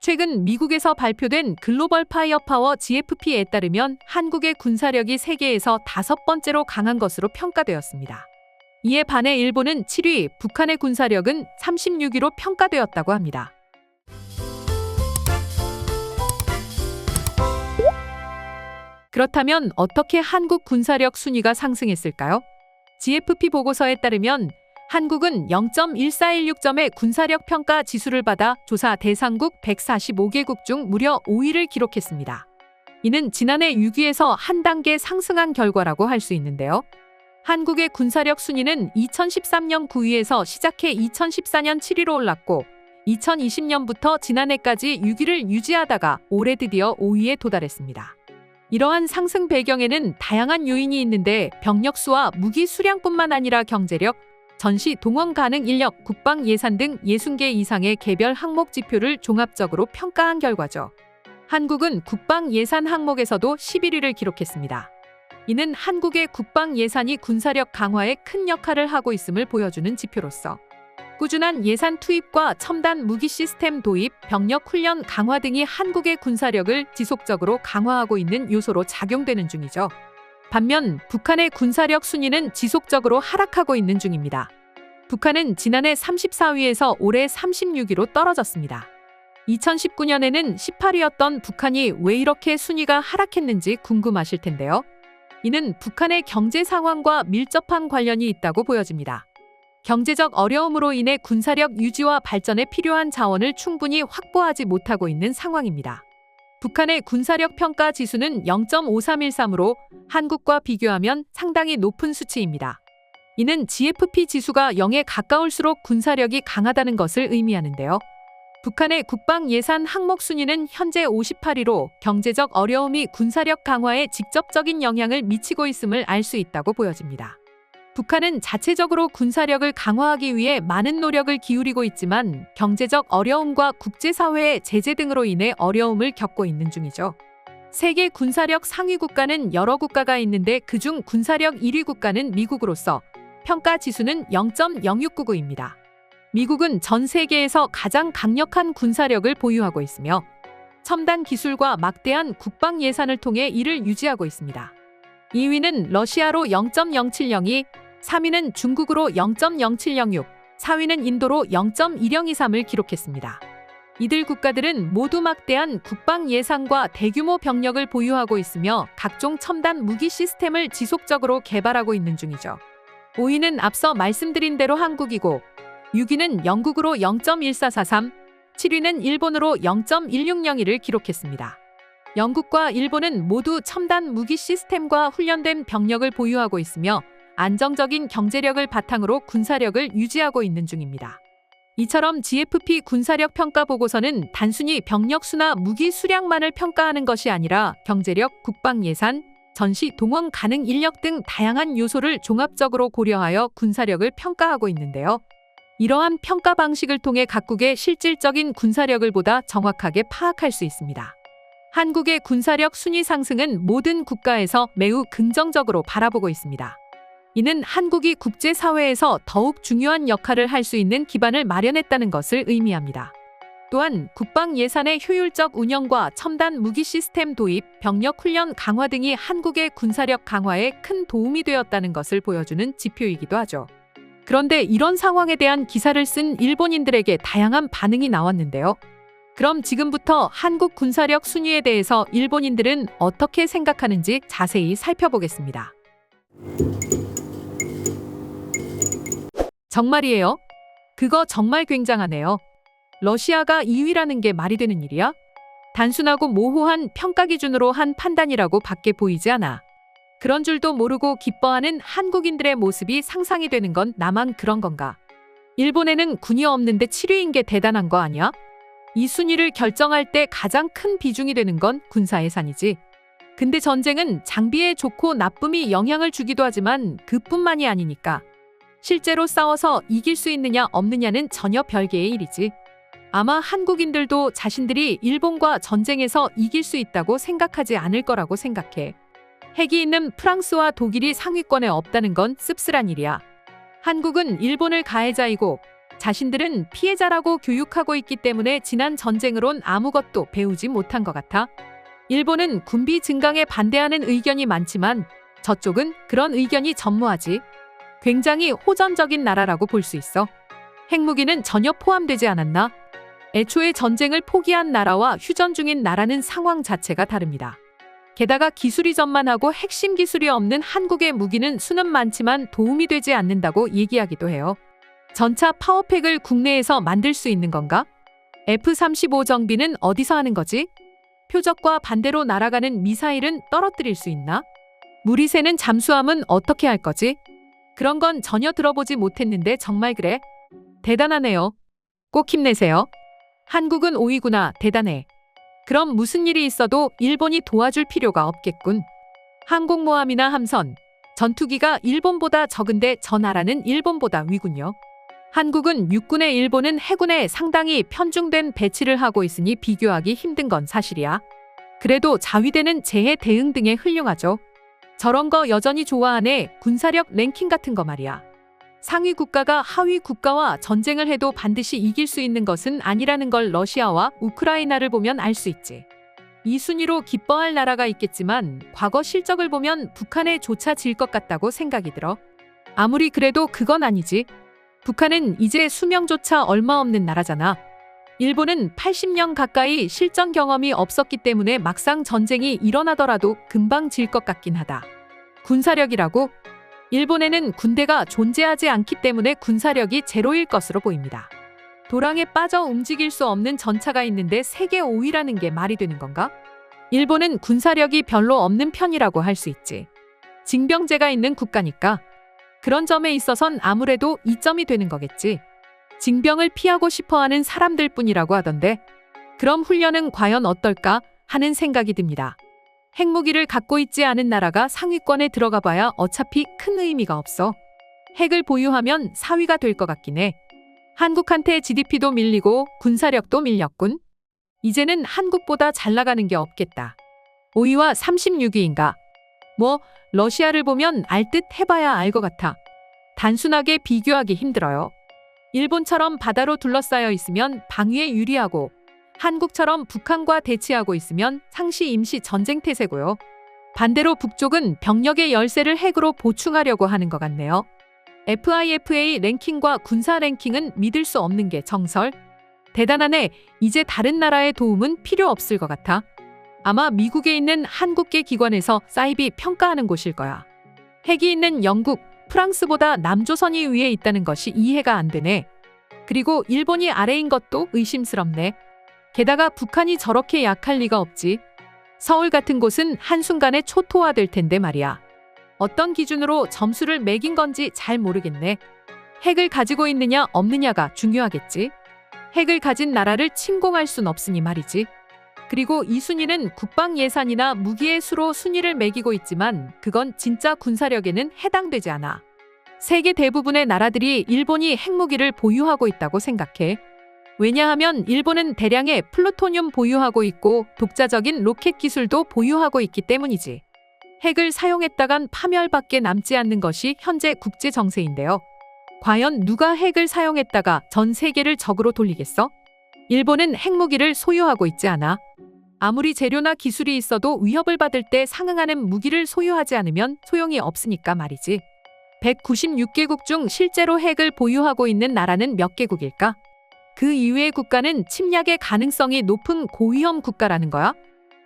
최근 미국에서 발표된 글로벌 파이어파워 GFP에 따르면 한국의 군사력이 세계에서 5번째로 강한 것으로 평가되었습니다. 이에 반해 일본은 7위, 북한의 군사력은 36위로 평가되었다고 합니다. 그렇다면 어떻게 한국 군사력 순위가 상승했을까요? GFP 보고서에 따르면 한국은 0.1416점의 군사력 평가 지수를 받아 조사 대상국 145개국 중 무려 5위를 기록했습니다. 이는 지난해 6위에서 한 단계 상승한 결과라고 할 수 있는데요. 한국의 군사력 순위는 2013년 9위에서 시작해 2014년 7위로 올랐고 2020년부터 지난해까지 6위를 유지하다가 올해 드디어 5위에 도달했습니다. 이러한 상승 배경에는 다양한 요인이 있는데 병력 수와 무기 수량뿐만 아니라 경제력, 전시 동원 가능 인력, 국방 예산 등 60개 이상의 개별 항목 지표를 종합적으로 평가한 결과죠. 한국은 국방 예산 항목에서도 11위를 기록했습니다. 이는 한국의 국방 예산이 군사력 강화에 큰 역할을 하고 있음을 보여주는 지표로서 꾸준한 예산 투입과 첨단 무기 시스템 도입, 병력 훈련 강화 등이 한국의 군사력을 지속적으로 강화하고 있는 요소로 작용되는 중이죠. 반면 북한의 군사력 순위는 지속적으로 하락하고 있는 중입니다. 북한은 지난해 34위에서 올해 36위로 떨어졌습니다. 2019년에는 18위였던 북한이 왜 이렇게 순위가 하락했는지 궁금하실 텐데요. 이는 북한의 경제 상황과 밀접한 관련이 있다고 보여집니다. 경제적 어려움으로 인해 군사력 유지와 발전에 필요한 자원을 충분히 확보하지 못하고 있는 상황입니다. 북한의 군사력 평가 지수는 0.5313으로 한국과 비교하면 상당히 높은 수치입니다. 이는 GFP 지수가 0에 가까울수록 군사력이 강하다는 것을 의미하는데요. 북한의 국방 예산 항목 순위는 현재 58위로 경제적 어려움이 군사력 강화에 직접적인 영향을 미치고 있음을 알 수 있다고 보여집니다. 북한은 자체적으로 군사력을 강화하기 위해 많은 노력을 기울이고 있지만 경제적 어려움과 국제사회의 제재 등으로 인해 어려움을 겪고 있는 중이죠. 세계 군사력 상위 국가는 여러 국가가 있는데 그중 군사력 1위 국가는 미국으로서 평가 지수는 0.0699입니다. 미국은 전 세계에서 가장 강력한 군사력을 보유하고 있으며 첨단 기술과 막대한 국방 예산을 통해 이를 유지하고 있습니다. 2위는 러시아로 0.0702, 3위는 중국으로 0.0706, 4위는 인도로 0.1023을 기록했습니다. 이들 국가들은 모두 막대한 국방 예산과 대규모 병력을 보유하고 있으며 각종 첨단 무기 시스템을 지속적으로 개발하고 있는 중이죠. 5위는 앞서 말씀드린 대로 한국이고 6위는 영국으로 0.1443, 7위는 일본으로 0.1601을 기록했습니다. 영국과 일본은 모두 첨단 무기 시스템과 훈련된 병력을 보유하고 있으며 안정적인 경제력을 바탕으로 군사력을 유지하고 있는 중입니다. 이처럼 GFP 군사력 평가 보고서는 단순히 병력 수나 무기 수량만을 평가하는 것이 아니라 경제력, 국방 예산, 전시 동원 가능 인력 등 다양한 요소를 종합적으로 고려하여 군사력을 평가하고 있는데요. 이러한 평가 방식을 통해 각국의 실질적인 군사력을 보다 정확하게 파악할 수 있습니다. 한국의 군사력 순위 상승은 모든 국가에서 매우 긍정적으로 바라보고 있습니다. 이는 한국이 국제사회에서 더욱 중요한 역할을 할 수 있는 기반을 마련했다는 것을 의미합니다. 또한 국방 예산의 효율적 운영과 첨단 무기 시스템 도입, 병력 훈련 강화 등이 한국의 군사력 강화에 큰 도움이 되었다는 것을 보여주는 지표이기도 하죠. 그런데 이런 상황에 대한 기사를 쓴 일본인들에게 다양한 반응이 나왔는데요. 그럼 지금부터 한국 군사력 순위에 대해서 일본인들은 어떻게 생각하는지 자세히 살펴보겠습니다. 정말이에요? 그거 정말 굉장하네요. 러시아가 2위라는 게 말이 되는 일이야? 단순하고 모호한 평가 기준으로 한 판단이라고 밖에 보이지 않아. 그런 줄도 모르고 기뻐하는 한국인들의 모습이 상상이 되는 건 나만 그런 건가? 일본에는 군이 없는데 7위인 게 대단한 거 아니야? 이 순위를 결정할 때 가장 큰 비중이 되는 건 군사 예산이지. 근데 전쟁은 장비에 좋고 나쁨이 영향을 주기도 하지만 그뿐만이 아니니까. 실제로 싸워서 이길 수 있느냐 없느냐는 전혀 별개의 일이지. 아마 한국인들도 자신들이 일본과 전쟁에서 이길 수 있다고 생각하지 않을 거라고 생각해. 핵이 있는 프랑스와 독일이 상위권에 없다는 건 씁쓸한 일이야. 한국은 일본을 가해자이고 자신들은 피해자라고 교육하고 있기 때문에 지난 전쟁으론 아무것도 배우지 못한 것 같아. 일본은 군비 증강에 반대하는 의견이 많지만 저쪽은 그런 의견이 전무하지. 굉장히 호전적인 나라라고 볼 수 있어. 핵무기는 전혀 포함되지 않았나? 애초에 전쟁을 포기한 나라와 휴전 중인 나라는 상황 자체가 다릅니다. 게다가 기술이 전만하고 핵심 기술이 없는 한국의 무기는 수는 많지만 도움이 되지 않는다고 얘기하기도 해요. 전차 파워팩을 국내에서 만들 수 있는 건가? F-35 정비는 어디서 하는 거지? 표적과 반대로 날아가는 미사일은 떨어뜨릴 수 있나? 무리 새는 잠수함은 어떻게 할 거지? 그런 건 전혀 들어보지 못했는데 정말 그래? 대단하네요. 꼭 힘내세요. 한국은 오이구나. 대단해. 그럼 무슨 일이 있어도 일본이 도와줄 필요가 없겠군. 항공모함이나 함선, 전투기가 일본보다 적은데 저 나라는 일본보다 위군요. 한국은 육군에 일본은 해군에 상당히 편중된 배치를 하고 있으니 비교하기 힘든 건 사실이야. 그래도 자위대는 재해 대응 등에 훌륭하죠. 저런 거 여전히 좋아하네. 군사력 랭킹 같은 거 말이야. 상위 국가가 하위 국가와 전쟁을 해도 반드시 이길 수 있는 것은 아니라는 걸 러시아와 우크라이나를 보면 알 수 있지. 이 순위로 기뻐할 나라가 있겠지만 과거 실적을 보면 북한에 조차 질 것 같다고 생각이 들어. 아무리 그래도 그건 아니지. 북한은 이제 수명조차 얼마 없는 나라잖아. 일본은 80년 가까이 실전 경험이 없었기 때문에 막상 전쟁이 일어나더라도 금방 질 것 같긴 하다. 군사력이라고? 일본에는 군대가 존재하지 않기 때문에 군사력이 제로일 것으로 보입니다. 도랑에 빠져 움직일 수 없는 전차가 있는데 세계 5위라는 게 말이 되는 건가? 일본은 군사력이 별로 없는 편이라고 할 수 있지. 징병제가 있는 국가니까. 그런 점에 있어선 아무래도 이점이 되는 거겠지. 징병을 피하고 싶어하는 사람들 뿐이라고 하던데 그럼 훈련은 과연 어떨까 하는 생각이 듭니다. 핵무기를 갖고 있지 않은 나라가 상위권에 들어가 봐야 어차피 큰 의미가 없어. 핵을 보유하면 4위가 될 것 같긴 해. 한국한테 GDP도 밀리고 군사력도 밀렸군. 이제는 한국보다 잘 나가는 게 없겠다. 5위와 36위인가? 뭐 러시아를 보면 알듯 해봐야 알 것 같아. 단순하게 비교하기 힘들어요. 일본처럼 바다로 둘러싸여 있으면 방위에 유리하고 한국처럼 북한과 대치하고 있으면 상시 임시 전쟁 태세고요. 반대로 북쪽은 병력의 열세를 핵으로 보충하려고 하는 것 같네요. FIFA 랭킹과 군사 랭킹은 믿을 수 없는 게 정설. 대단하네. 이제 다른 나라의 도움은 필요 없을 것 같아. 아마 미국에 있는 한국계 기관에서 사이비 평가하는 곳일 거야. 핵이 있는 영국, 프랑스보다 남조선이 위에 있다는 것이 이해가 안 되네. 그리고 일본이 아래인 것도 의심스럽네. 게다가 북한이 저렇게 약할 리가 없지. 서울 같은 곳은 한순간에 초토화될 텐데 말이야. 어떤 기준으로 점수를 매긴 건지 잘 모르겠네. 핵을 가지고 있느냐 없느냐가 중요하겠지. 핵을 가진 나라를 침공할 순 없으니 말이지. 그리고 이 순위는 국방 예산이나 무기의 수로 순위를 매기고 있지만 그건 진짜 군사력에는 해당되지 않아. 세계 대부분의 나라들이 일본이 핵무기를 보유하고 있다고 생각해. 왜냐하면 일본은 대량의 플루토늄 보유하고 있고 독자적인 로켓 기술도 보유하고 있기 때문이지. 핵을 사용했다간 파멸밖에 남지 않는 것이 현재 국제 정세인데요. 과연 누가 핵을 사용했다가 전 세계를 적으로 돌리겠어? 일본은 핵무기를 소유하고 있지 않아. 아무리 재료나 기술이 있어도 위협을 받을 때 상응하는 무기를 소유하지 않으면 소용이 없으니까 말이지. 196개국 중 실제로 핵을 보유하고 있는 나라는 몇 개국일까? 그 이외의 국가는 침략의 가능성이 높은 고위험 국가라는 거야?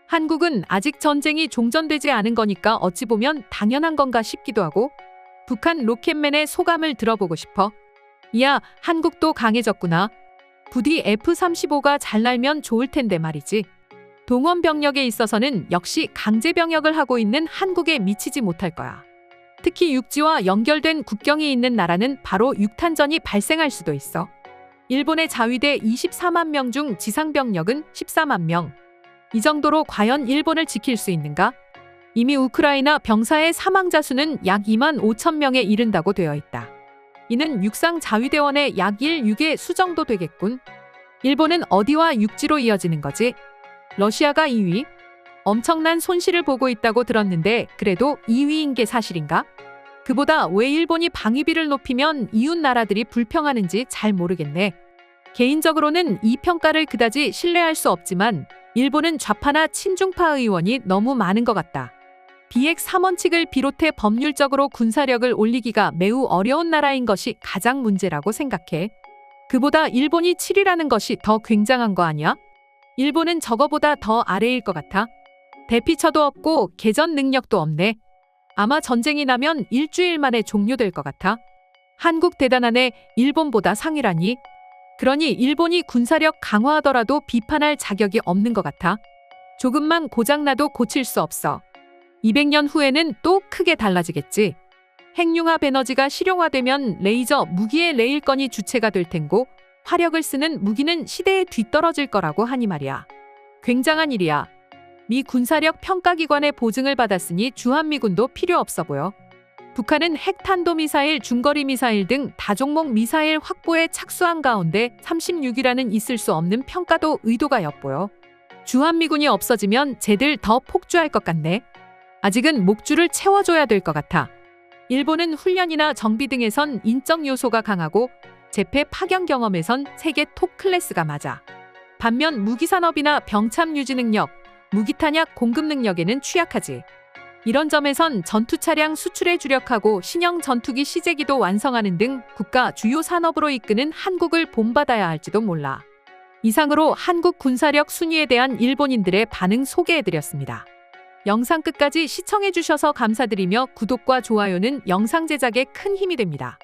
한국은 아직 전쟁이 종전되지 않은 거니까 어찌 보면 당연한 건가 싶기도 하고 북한 로켓맨의 소감을 들어보고 싶어. 이야, 한국도 강해졌구나. 부디 F-35가 잘 날면 좋을 텐데 말이지. 동원 병력에 있어서는 역시 강제 병역을 하고 있는 한국에 미치지 못할 거야. 특히 육지와 연결된 국경이 있는 나라는 바로 육탄전이 발생할 수도 있어. 일본의 자위대 24만 명 중 지상 병력은 14만 명. 이 정도로 과연 일본을 지킬 수 있는가? 이미 우크라이나 병사의 사망자 수는 약 2만 5천 명에 이른다고 되어 있다. 이는 육상 자위대원의 약 1/6의 수 정도 되겠군. 일본은 어디와 육지로 이어지는 거지? 러시아가 2위? 엄청난 손실을 보고 있다고 들었는데 그래도 2위인 게 사실인가? 그보다 왜 일본이 방위비를 높이면 이웃 나라들이 불평하는지 잘 모르겠네. 개인적으로는 이 평가를 그다지 신뢰할 수 없지만 일본은 좌파나 친중파 의원이 너무 많은 것 같다. 비핵 3원칙을 비롯해 법률적으로 군사력을 올리기가 매우 어려운 나라인 것이 가장 문제라고 생각해. 그보다 일본이 7위라는 것이 더 굉장한 거 아니야? 일본은 저거보다 더 아래일 것 같아. 대피처도 없고 개전 능력도 없네. 아마 전쟁이 나면 일주일 만에 종료될 것 같아. 한국 대단하네. 일본보다 상위라니. 그러니 일본이 군사력 강화하더라도 비판할 자격이 없는 것 같아. 조금만 고장나도 고칠 수 없어. 200년 후에는 또 크게 달라지겠지. 핵융합 에너지가 실용화되면 레이저 무기의 레일건이 주체가 될 텐고 화력을 쓰는 무기는 시대에 뒤떨어질 거라고 하니 말이야. 굉장한 일이야. 미 군사력 평가기관의 보증을 받았으니 주한미군도 필요 없어 보여. 북한은 핵탄도미사일, 중거리 미사일 등 다종목 미사일 확보에 착수한 가운데 36이라는 있을 수 없는 평가도 의도가 엿보여. 주한미군이 없어지면 쟤들 더 폭주할 것 같네. 아직은 목줄을 채워줘야 될 것 같아. 일본은 훈련이나 정비 등에선 인적 요소가 강하고 제패 파견 경험에선 세계 톱 클래스가 맞아. 반면 무기산업이나 병참 유지 능력, 무기탄약 공급 능력에는 취약하지. 이런 점에선 전투차량 수출에 주력하고 신형 전투기 시제기도 완성하는 등 국가 주요 산업으로 이끄는 한국을 본받아야 할지도 몰라. 이상으로 한국 군사력 순위에 대한 일본인들의 반응 소개해드렸습니다. 영상 끝까지 시청해주셔서 감사드리며 구독과 좋아요는 영상 제작에 큰 힘이 됩니다.